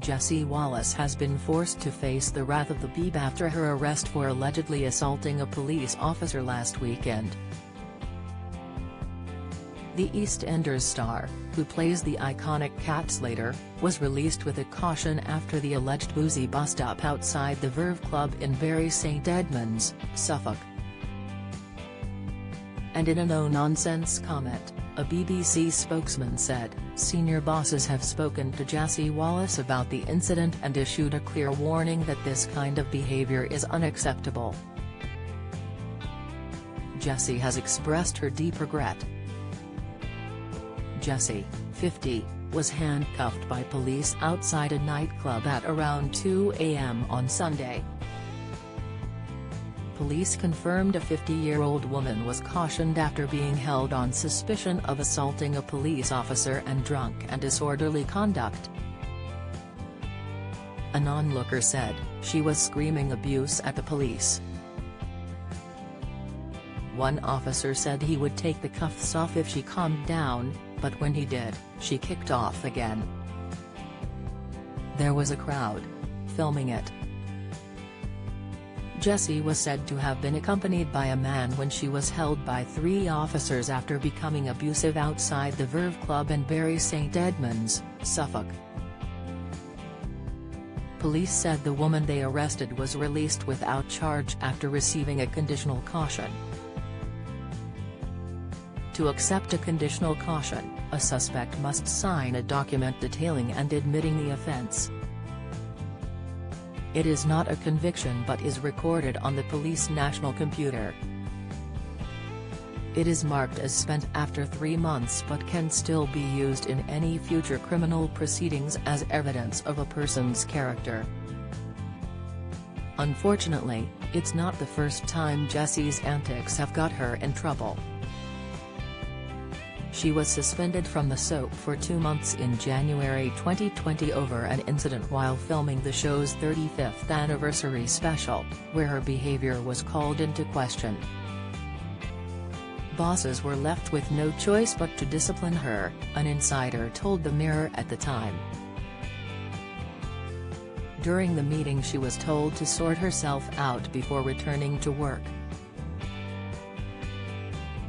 Jessie Wallace has been forced to face the wrath of the Beeb after her arrest for allegedly assaulting a police officer last weekend. The EastEnders star, who plays the iconic Cat Slater, was released with a caution after the alleged boozy bust-up outside the Verve Club in Bury St Edmunds, Suffolk. And in a no-nonsense comment, a BBC spokesman said, "Senior bosses have spoken to Jessie Wallace about the incident and issued a clear warning that this kind of behaviour is unacceptable." Jessie has expressed her deep regret. Jessie, 50, was handcuffed by police outside a nightclub at around 2 a.m. on Sunday. Police confirmed a 50-year-old woman was cautioned after being held on suspicion of assaulting a police officer and drunk and disorderly conduct. An onlooker said, she was screaming abuse at the police. One officer said he would take the cuffs off if she calmed down, but when he did, she kicked off again. There was a crowd filming it. Jessie was said to have been accompanied by a man when she was held by 3 officers after becoming abusive outside the Verve Club in Bury St Edmunds, Suffolk. Police said the woman they arrested was released without charge after receiving a conditional caution. To accept a conditional caution, a suspect must sign a document detailing and admitting the offence. It is not a conviction but is recorded on the police national computer. It is marked as spent after 3 months but can still be used in any future criminal proceedings as evidence of a person's character. Unfortunately, it's not the first time Jessie's antics have got her in trouble. She was suspended from the soap for 2 months in January 2020 over an incident while filming the show's 35th anniversary special, where her behavior was called into question. Bosses were left with no choice but to discipline her, an insider told the Mirror at the time. During the meeting she was told to sort herself out before returning to work.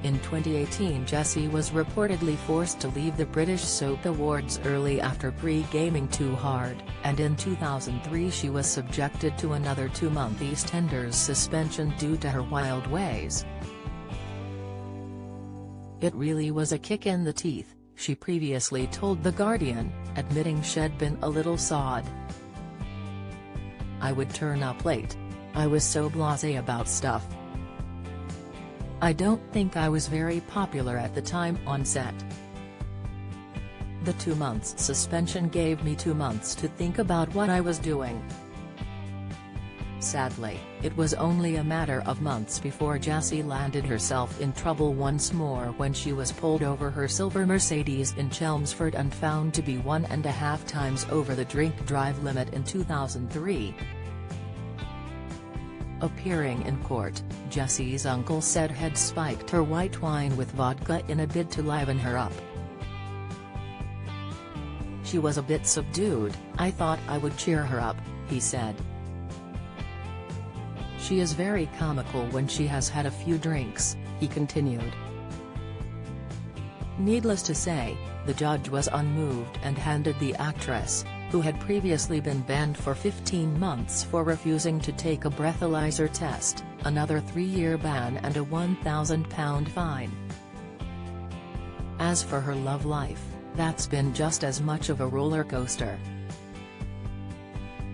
In 2018 Jessie was reportedly forced to leave the British Soap Awards early after pre-gaming too hard, and in 2003 she was subjected to another 2-month EastEnders suspension due to her wild ways. "It really was a kick in the teeth," she previously told The Guardian, admitting she'd been a little sawed. "I would turn up late. I was so blasé about stuff. I don't think I was very popular at the time on set. The 2 months suspension gave me 2 months to think about what I was doing." Sadly, it was only a matter of months before Jessie landed herself in trouble once more when she was pulled over her silver Mercedes in Chelmsford and found to be 1.5 times over the drink-drive limit in 2003. Appearing in court, Jessie's uncle said he'd spiked her white wine with vodka in a bid to liven her up. "She was a bit subdued, I thought I would cheer her up," he said. "She is very comical when she has had a few drinks," he continued. Needless to say, the judge was unmoved and handed the actress, who had previously been banned for 15 months for refusing to take a breathalyzer test, another 3-year ban and a £1,000 fine. As for her love life, that's been just as much of a roller coaster.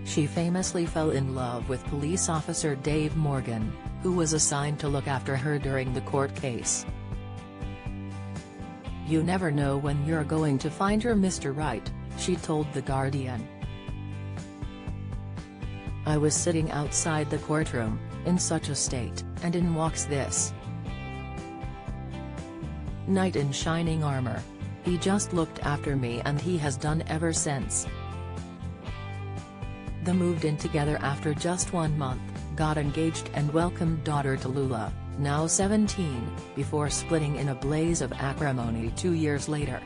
She famously fell in love with police officer Dave Morgan, who was assigned to look after her during the court case. "You never know when you're going to find your Mr. Right," she told The Guardian. "I was sitting outside the courtroom, in such a state, and in walks this knight in shining armor. He just looked after me and he has done ever since." They moved in together after just 1 month, got engaged and welcomed daughter Tallulah, now 17, before splitting in a blaze of acrimony 2 years later.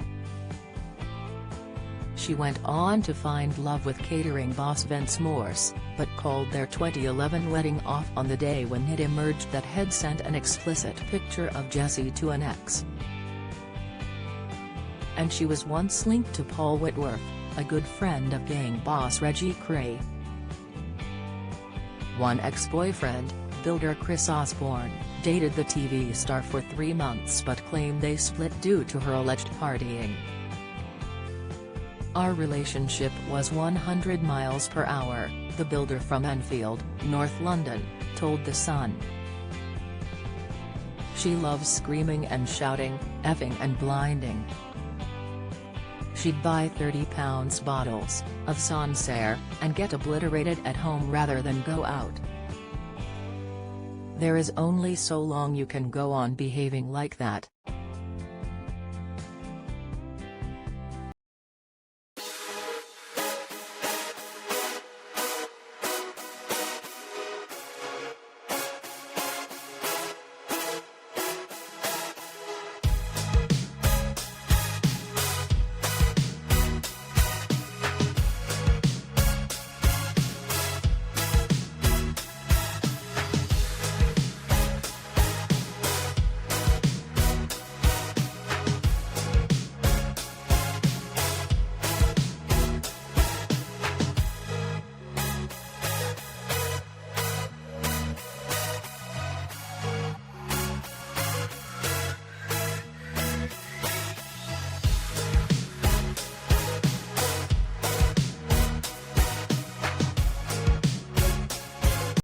She went on to find love with catering boss Vince Morse, but called their 2011 wedding off on the day when it emerged that he'd sent an explicit picture of Jessie to an ex. And she was once linked to Paul Whitworth, a good friend of gang boss Reggie Cray. One ex-boyfriend, builder Chris Osborne, dated the TV star for 3 months but claimed they split due to her alleged partying. "Our relationship was 100 miles per hour, the builder from Enfield, North London, told The Sun. She loves screaming and shouting, effing and blinding. She'd buy £30 bottles of Sancerre and get obliterated at home rather than go out. There is only so long you can go on behaving like that.